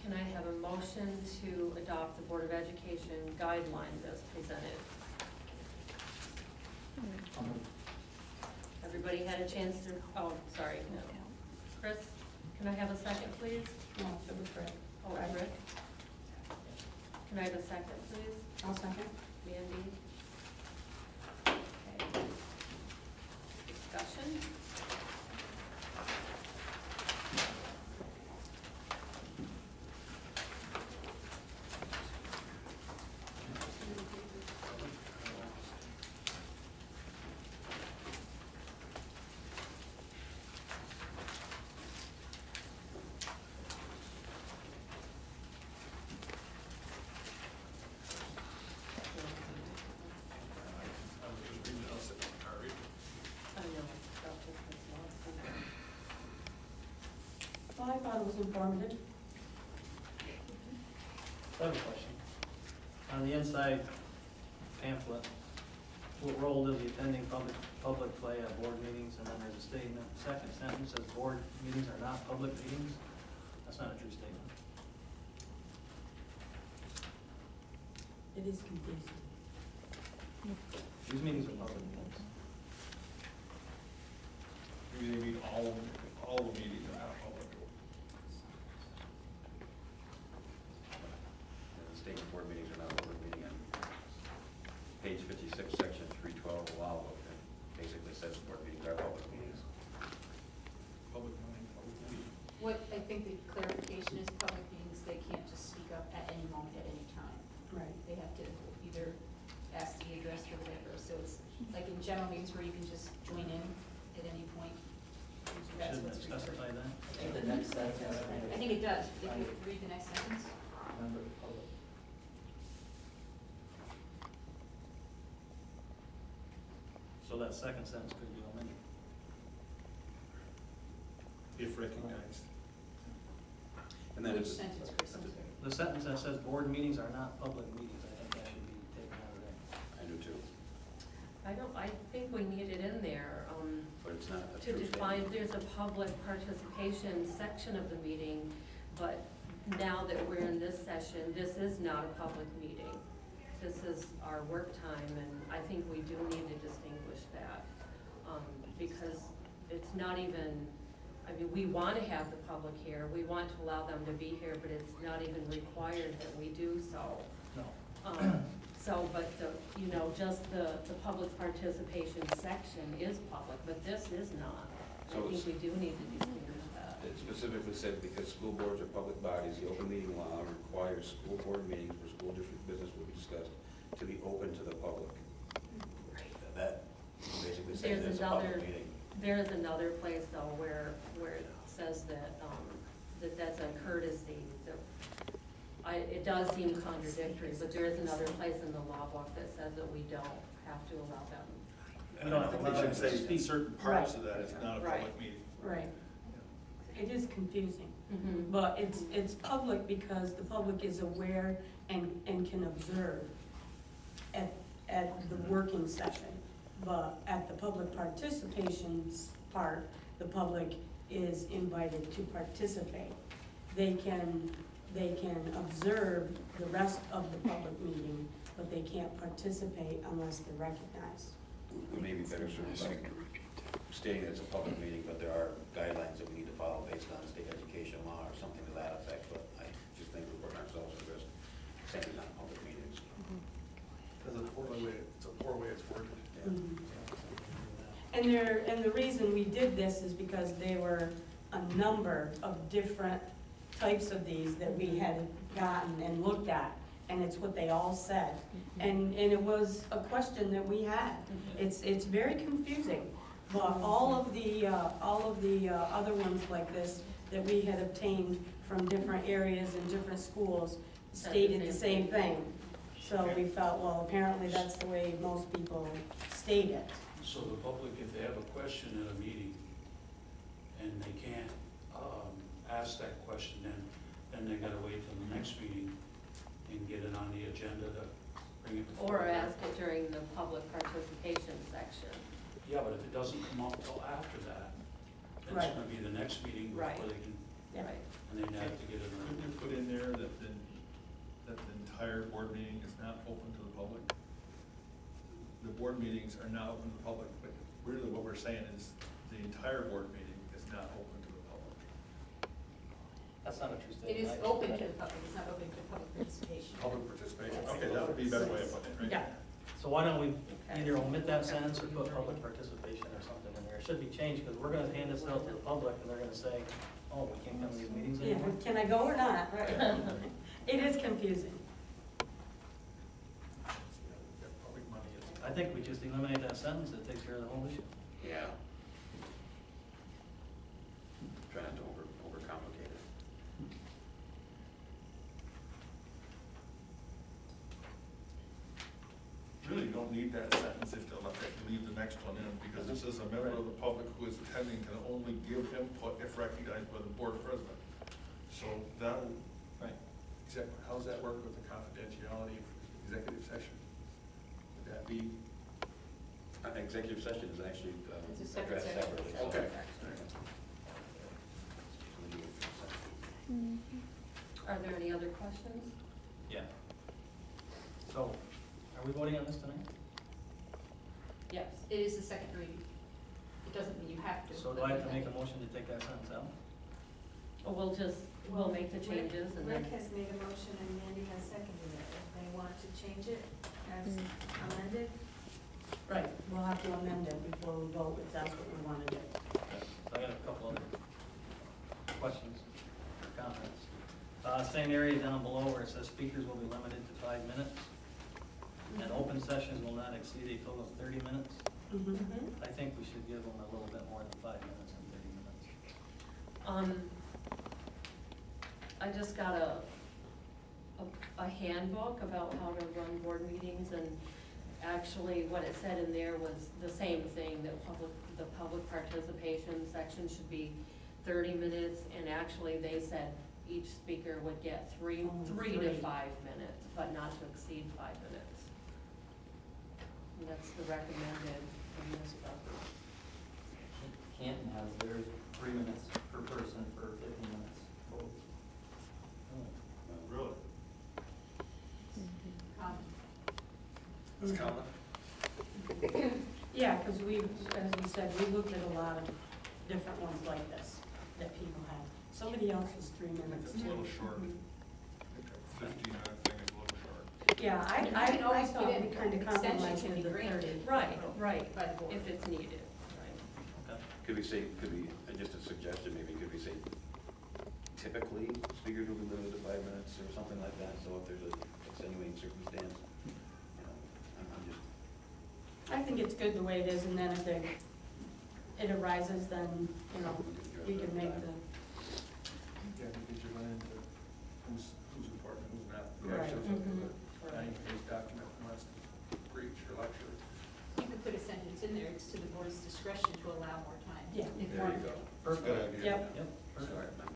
Can I have a motion to adopt the Board of Education guidelines as presented? Everybody had a chance to, oh, sorry, no. Chris, can I have a second, please? No, it was Rick. Oh, Rick. Can I have a second, please? I'll second. Mandy? Okay. Discussion? Well, I thought it was informative. I have a question. On the inside pamphlet, what role does the attending public play at board meetings? And then there's a statement, second sentence says board meetings are not public meetings. That's not a true statement. It is confusing. These meetings are public meetings. Maybe they mean all the meetings are not public. The state board meetings are not a public meeting. On page 56, section 312 of law, it basically says board meetings are public meetings. Public meeting, public meeting. What I think the clarification is, public meetings, they can't just speak up at any moment, at any time. Right. They have to either ask to be addressed or whatever. So it's like in general meetings where you can just join in at any point. That's Shouldn't what's it specify that? I think the next sentence. I think it does. If you read the next sentence. Member of the public. So that second sentence could be omitted. If recognized. And then Which it's, sentence, Chris? I'm sorry. The sentence that says board meetings are not public meetings, I think that should be taken out of there. I do too, I think we need it in there, but it's not a to true define, statement. there's a public participation section of the meeting, but now that we're in this session, this is not a public meeting. This is our work time, and I think we do need to distinguish that, because it's not even, I mean, we want to have the public here, we want to allow them to be here, but it's not even required that we do so. No. So, but, you know, just the public participation section is public, but this is not. So I think we do need to distinguish that. It specifically said because school boards are public bodies, the open meeting law requires school board meetings where school district business will be discussed to be open to the public. That basically says it's a public meeting. There is another place though where it says that, that's a courtesy. It does seem contradictory, but there is another place in the law book that says that we don't have to allow them. And I think they should say in Speak. certain parts Right. of that, it's not a Right. public meeting. Right. It is confusing, Mm-hmm. but it's public because the public is aware and can observe at the working session. But at the public participations part, the public is invited to participate. They can observe the rest of the public meeting, but they can't participate unless they're recognized. We may be better served by stating that it's a public meeting, but there are guidelines that we need to follow based on state education law or something to that effect, but I just think we're putting ourselves at risk saying it's not public meetings. Because it's a poor way it's worded. Yeah. Mhm. And the reason we did this is because there were a number of different types of these that we had gotten and looked at, and it's what they all said. And it was a question that we had. It's very confusing, but all of the other ones like this that we had obtained from different areas and different schools stated the same thing. So we felt, well, apparently that's the way most people state it. So the public, if they have a question at a meeting and they can't ask that question, then they gotta wait till the next meeting and get it on the agenda to bring it before. Or ask it during the public participation section. Yeah, but if it doesn't come up till after that, then Right. it's gonna be the next meeting Right. before they can, Yeah. Right. and then they have to get it Couldn't you on. put in there entire board meeting is not open to the public. The board meetings are not open to the public, but really what we're saying is the entire board meeting is not open to the public. That's not a true It statement. is open to the public, it's not open to public participation. Public participation, okay, that would be a better way of putting it, right? Yeah. So why don't we Okay. either omit that sentence or put public participation or something in there? It should be changed, because we're gonna hand this out to the public, and they're gonna say, oh, we can't come to these meetings Yeah, anymore. can I go or not? It is confusing. Public money is. I think we just eliminate that sentence, it takes care of the whole issue. Yeah. Try not to overcomplicate it. Really, you don't need that sentence if they'll leave the next one in, because it says a member of the public who is attending can only give input if recognized by the board president. So that'll, Right. how does that work with the confidentiality of executive session? Would that be? Executive session is actually It's a separate addressed section. separately. Okay. Are there any other questions? Yeah. So, are we voting on this tonight? Yes. It is the second reading. It doesn't mean you have to. So do I have to make a motion to take that sentence out? Or we'll make the changes and then. Rick has made a motion and Mandy has seconded it. If they want to change it as amended, Right, we'll have to amend it before we vote if that's what we want to do. Okay. So I got a couple other questions, or comments. Same area down below where it says speakers will be limited to 5 minutes, and open sessions will not exceed a total of 30 minutes. Mhm. I think we should give them a little bit more than 5 minutes and 30 minutes. I just got a handbook about how to run board meetings, and actually what it said in there was the same thing, that the public participation section should be 30 minutes, and actually they said each speaker would get three Oh, to three. 5 minutes, but not to exceed 5 minutes. And that's the recommended from this book. Canton has theirs 3 minutes per person for 15 minutes. Really? That's common. Yeah, because we, as we said, we looked at a lot of different ones like this that people have. Somebody else is 3 minutes It's a too. little short. Mhm. 15-minute thing is a little short. Yeah, You can I always thought put in we kind of extension compromised can with be the 30. granted. Right, By the board. if it's needed, right. Okay. Could we say, just a suggestion maybe, could we say typically speakers will be limited to 5 minutes or something like that? So if there's a extenuating circumstance, you know, I'm just, I think it's good the way it is, and then if it arises, then, you know, you can make the, Yeah, because you run into who's important, who's not. Right. Actually, it's Mhm. a 90-page document who wants to preach or lecture. You could put a sentence in there, it's to the board's discretion to allow more time. Yeah. If there you warranted. go. Perfect. Good idea. Yep. Yep. Sorry, Perfect. I'm